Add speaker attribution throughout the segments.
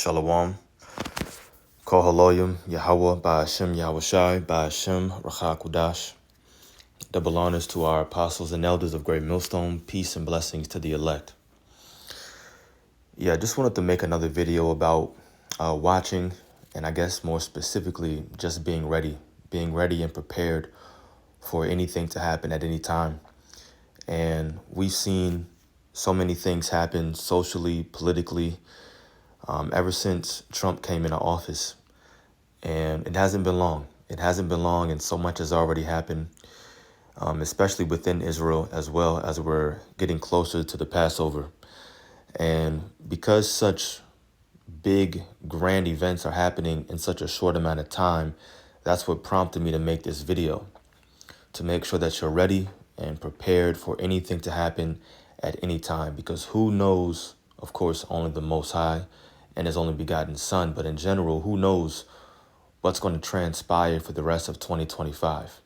Speaker 1: Shalom, Kohaloyim, Yahweh, Ba'ashem, Yahushai, Ba'ashem, Rachakudash. Double honors to our apostles and elders of Great Millstone. Peace and blessings to the elect. I just wanted to make another video about watching, and I guess more specifically, just being ready and prepared for anything to happen at any time. And we've seen so many things happen socially, politically, ever since Trump came into office. And it hasn't been long. And so much has already happened, especially within Israel as well, as we're getting closer to the Passover. And because such big, grand events are happening in such a short amount of time, that's what prompted me to make this video, to make sure that you're ready and prepared for anything to happen at any time. Because who knows, of course, only the Most High and His only begotten Son, but in general, who knows what's going to transpire for the rest of 2025.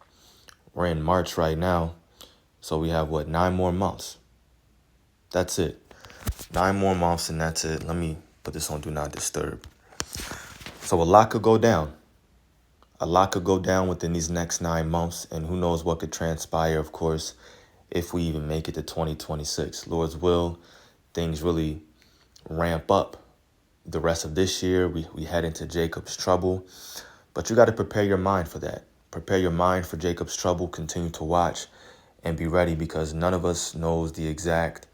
Speaker 1: We're in March right now, so we have, 9 more months? That's it. 9 more months, and that's it. Let me put this on Do Not Disturb. So a lot could go down. A lot could go down within these next 9 months, and who knows what could transpire, of course, if we even make it to 2026. Lord's will, things really ramp up. The rest of this year, we head into Jacob's trouble. But you got to prepare your mind for that. Prepare your mind for Jacob's trouble. Continue to watch and be ready, because none of us knows the exact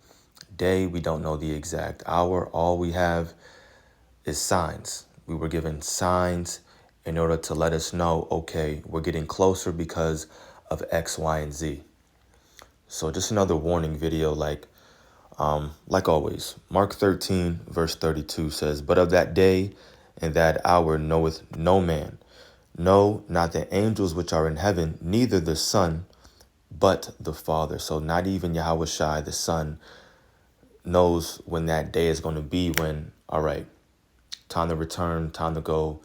Speaker 1: day. We don't know the exact hour. All we have is signs. We were given signs in order to let us know, okay, we're getting closer because of X, Y, and Z. So just another warning video, like always. Mark 13, verse 32 says, "But of that day and that hour knoweth no man, no, not the angels which are in heaven, neither the Son, but the Father." So not even Yahushai, the Son, knows when that day is going to be, when, all right, time to return, time to go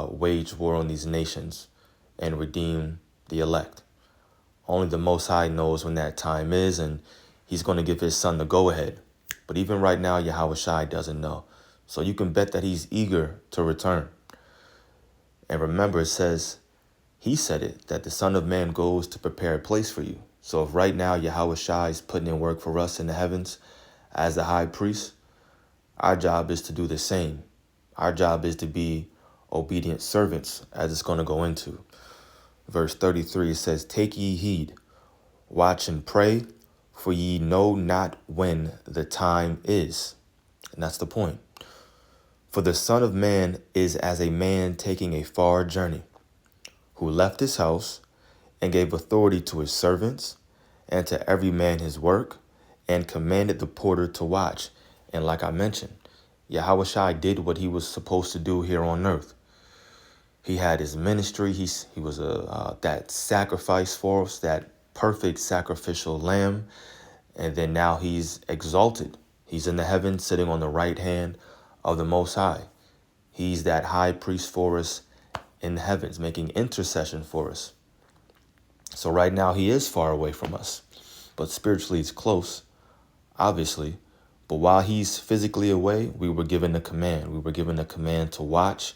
Speaker 1: wage war on these nations and redeem the elect. Only the Most High knows when that time is, and He's going to give His Son the go-ahead. But even right now, Yahushai doesn't know. So you can bet that He's eager to return. And remember, it says, He said it, that the Son of Man goes to prepare a place for you. So if right now Yahushai is putting in work for us in the heavens as the high priest, our job is to do the same. Our job is to be obedient servants, as it's going to go into. Verse 33 says, "Take ye heed, watch and pray, for ye know not when the time is." And that's the point. "For the Son of Man is as a man taking a far journey, who left his house and gave authority to his servants and to every man his work, and commanded the porter to watch." And like I mentioned, Yahushai did what He was supposed to do here on earth. He had His ministry. He was that sacrifice for us, that perfect sacrificial lamb. And then now He's exalted. He's in the heavens, sitting on the right hand of the Most High. He's that high priest for us in the heavens, making intercession for us. So right now He is far away from us, but spiritually He's close, obviously. But while He's physically away, we were given a command. We were given a command to watch.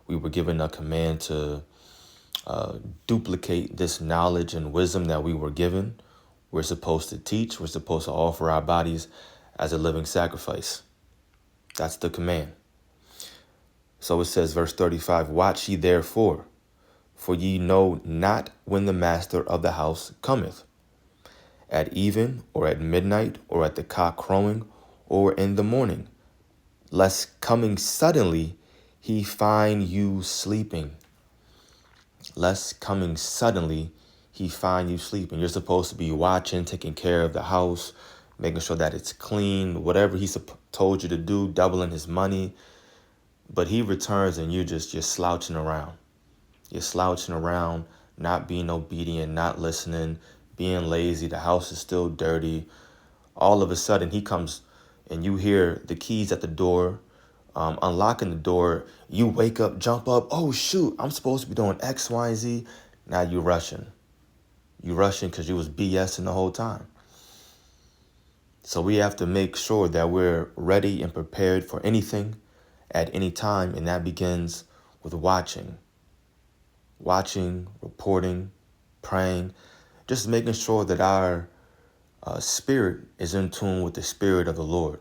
Speaker 1: We were given a command to duplicate this knowledge and wisdom that we were given. We're supposed to teach. We're supposed to offer our bodies as a living sacrifice. That's the command. So it says, verse 35, "Watch ye therefore, for ye know not when the master of the house cometh, at even, or at midnight, or at the cock crowing, or in the morning, lest coming suddenly He find you sleeping." Lest coming suddenly He find you sleeping. You're supposed to be watching, taking care of the house, making sure that it's clean, whatever He told you to do, doubling His money. But He returns and you're slouching around. You're slouching around, not being obedient, not listening, being lazy. The house is still dirty. All of a sudden He comes and you hear the keys at the door, unlocking the door. You wake up, jump up. Oh, shoot, I'm supposed to be doing X, Y, and Z. Now you're rushing. You're rushing because you was BSing the whole time. So we have to make sure that we're ready and prepared for anything at any time, and that begins with watching, reporting, praying, just making sure that our spirit is in tune with the Spirit of the Lord.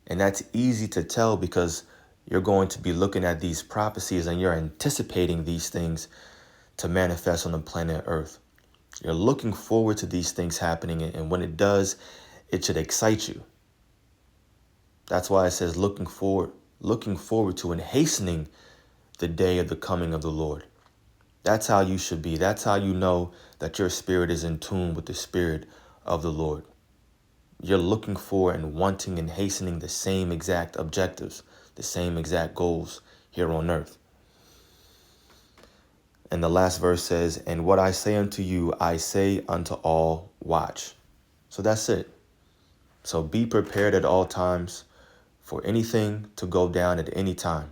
Speaker 1: And that's easy to tell because you're going to be looking at these prophecies and you're anticipating these things to manifest on the planet Earth. You're looking forward to these things happening, and when it does, it should excite you. That's why it says looking forward to and hastening the day of the coming of the Lord. That's how you should be. That's how you know that your spirit is in tune with the Spirit of the Lord. You're looking for and wanting and hastening the same exact objectives, the same exact goals here on earth. And the last verse says, and what I say unto you, I say unto all, watch. So that's it. So be prepared at all times for anything to go down at any time.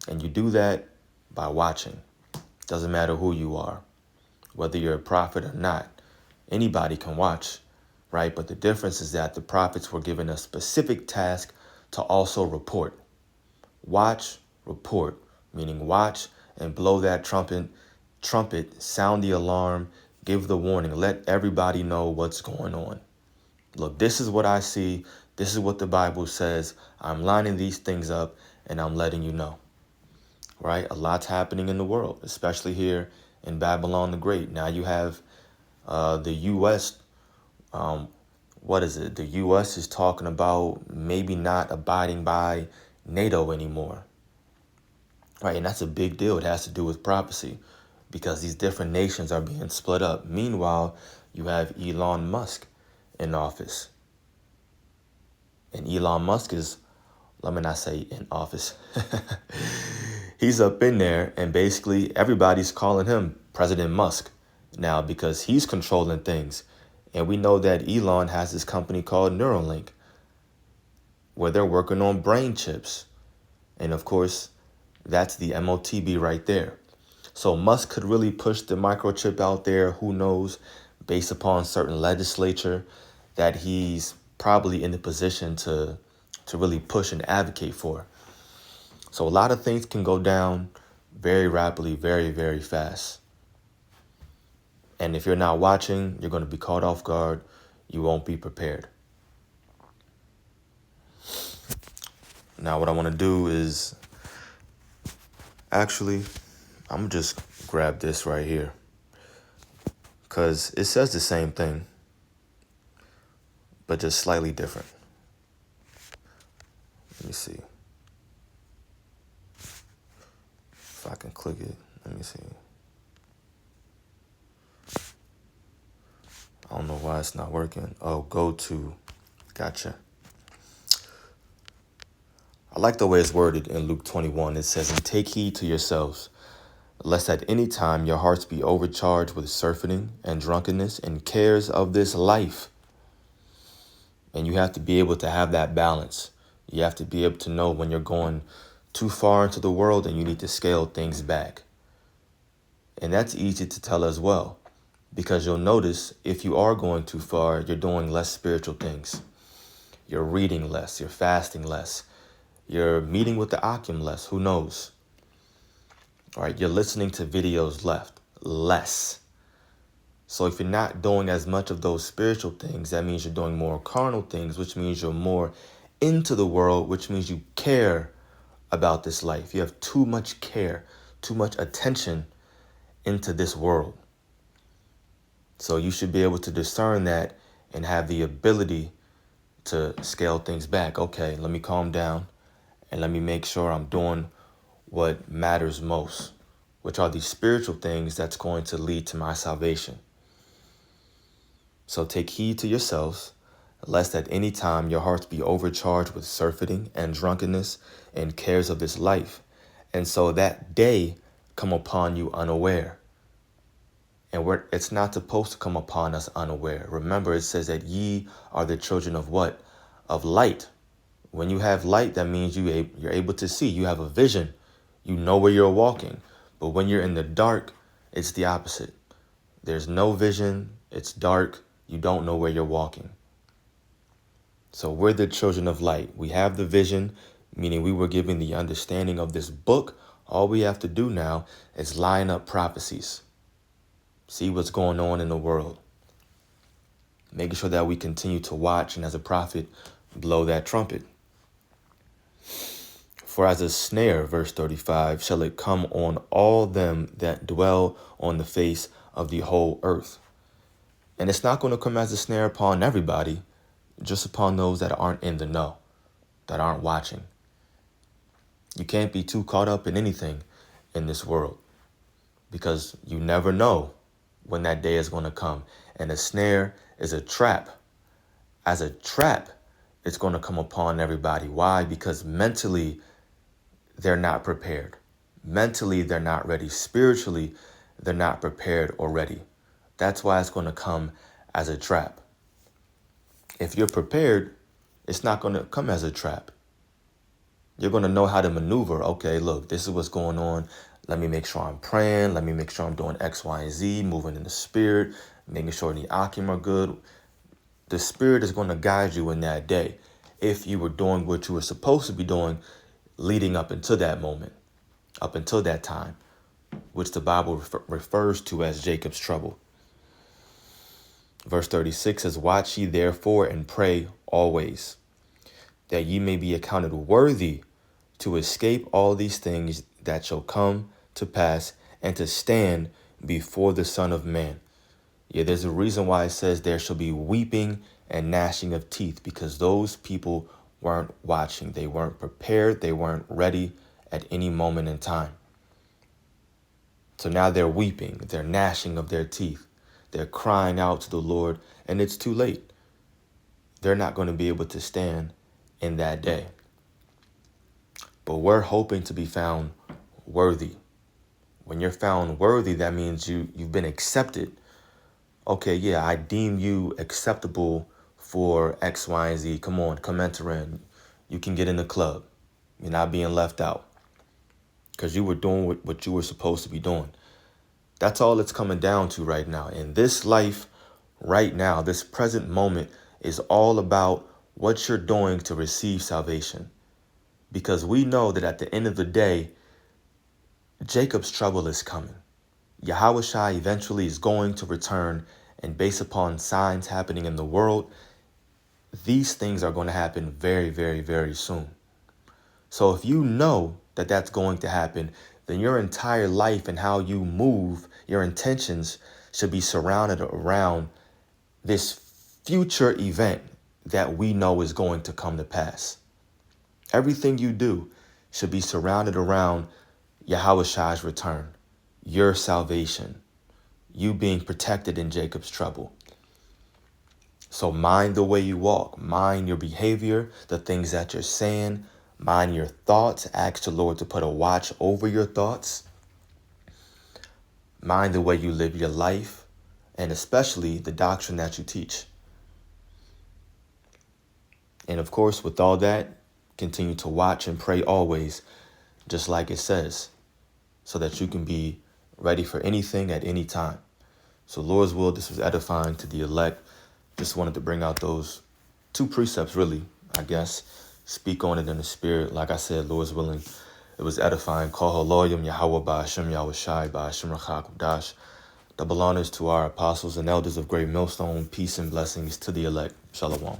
Speaker 1: And you do that by watching. Doesn't matter who you are, whether you're a prophet or not. Anybody can watch, right? But the difference is that the prophets were given a specific task to also report. Watch, report, meaning watch and blow that trumpet, sound the alarm, give the warning, let everybody know what's going on. Look, this is what I see. This is what the Bible says. I'm lining these things up and I'm letting you know, right? A lot's happening in the world, especially here in Babylon the Great. Now you have the U.S. What is it? The U.S. is talking about maybe not abiding by NATO anymore. Right, and that's a big deal. It has to do with prophecy because these different nations are being split up. Meanwhile, you have Elon Musk in office. And Elon Musk is, let me not say in office. He's up in there, and basically everybody's calling him President Musk now because he's controlling things. And we know that Elon has this company called Neuralink where they're working on brain chips. And of course, that's the MOTB right there. So Musk could really push the microchip out there, who knows, based upon certain legislature that he's probably in the position to really push and advocate for. So a lot of things can go down very rapidly, very, very fast. And if you're not watching, you're going to be caught off guard. You won't be prepared. Now, what I want to do is actually, I'm going to just grab this right here because it says the same thing, but just slightly different. Let me see if I can click it. Let me see. I don't know why it's not working. Oh, go to. Gotcha. I like the way it's worded in Luke 21. It says, and take heed to yourselves, lest at any time your hearts be overcharged with surfeiting and drunkenness and cares of this life. And you have to be able to have that balance. You have to be able to know when you're going too far into the world and you need to scale things back. And that's easy to tell as well, because you'll notice if you are going too far, you're doing less spiritual things. You're reading less, you're fasting less, you're meeting with the Akim less, who knows? All right, you're listening to videos less. So if you're not doing as much of those spiritual things, that means you're doing more carnal things, which means you're more into the world, which means you care about this life. You have too much care, too much attention into this world. So you should be able to discern that and have the ability to scale things back. Okay, let me calm down and let me make sure I'm doing what matters most, which are these spiritual things that's going to lead to my salvation. So take heed to yourselves, lest at any time your hearts be overcharged with surfeiting and drunkenness and cares of this life, and so that day come upon you unaware. And it's not supposed to come upon us unaware. Remember, it says that ye are the children of what? Of light. When you have light, that means you're able to see. You have a vision. You know where you're walking. But when you're in the dark, it's the opposite. There's no vision. It's dark. You don't know where you're walking. So we're the children of light. We have the vision, meaning we were given the understanding of this book. All we have to do now is line up prophecies, see what's going on in the world, making sure that we continue to watch and as a prophet, blow that trumpet. For as a snare, verse 35, shall it come on all them that dwell on the face of the whole earth. And it's not going to come as a snare upon everybody, just upon those that aren't in the know, that aren't watching. You can't be too caught up in anything in this world because you never know when that day is going to come. And a snare is a trap. As a trap, it's going to come upon everybody. Why? Because mentally, they're not prepared. Mentally, they're not ready. Spiritually, they're not prepared or ready. That's why it's going to come as a trap. If you're prepared, it's not going to come as a trap. You're going to know how to maneuver. Okay, look, this is what's going on. Let me make sure I'm praying. Let me make sure I'm doing X, Y, and Z, moving in the spirit, making sure the akim are good. The spirit is going to guide you in that day if you were doing what you were supposed to be doing leading up until that moment, up until that time, which the Bible refers to as Jacob's trouble. Verse 36 says, watch ye therefore and pray always, that ye may be accounted worthy to escape all these things that shall come to pass and to stand before the Son of Man. Yeah, there's a reason why it says there shall be weeping and gnashing of teeth, because those people weren't watching. They weren't prepared. They weren't ready at any moment in time. So now they're weeping. They're gnashing of their teeth. They're crying out to the Lord, and it's too late. They're not going to be able to stand in that day. But we're hoping to be found worthy. When you're found worthy, that means you've been accepted. Okay, yeah, I deem you acceptable for X, Y, and Z. Come on, come enter in. You can get in the club. You're not being left out because you were doing what you were supposed to be doing. That's all it's coming down to right now. In this life, right now, this present moment is all about what you're doing to receive salvation. Because we know that at the end of the day, Jacob's trouble is coming. Yahushua eventually is going to return, and based upon signs happening in the world, these things are going to happen very, very, very soon. So if you know that that's going to happen, then your entire life and how you move, your intentions should be surrounded around this future event that we know is going to come to pass. Everything you do should be surrounded around Yahushua's return, your salvation, you being protected in Jacob's trouble. So mind the way you walk, mind your behavior, the things that you're saying, mind your thoughts. Ask the Lord to put a watch over your thoughts. Mind the way you live your life, and especially the doctrine that you teach. And of course, with all that, continue to watch and pray always, just like it says, so that you can be ready for anything at any time. So Lord's will, this was edifying to the elect. Just wanted to bring out those two precepts, really, I guess. Speak on it in the spirit. Like I said, Lord's willing, it was edifying. Call Haloyim Yahweh Ba'ashem Yahushai Ba'ashem Rachak Udash. Double honors to our apostles and elders of Great Millstone. Peace and blessings to the elect. Shalom.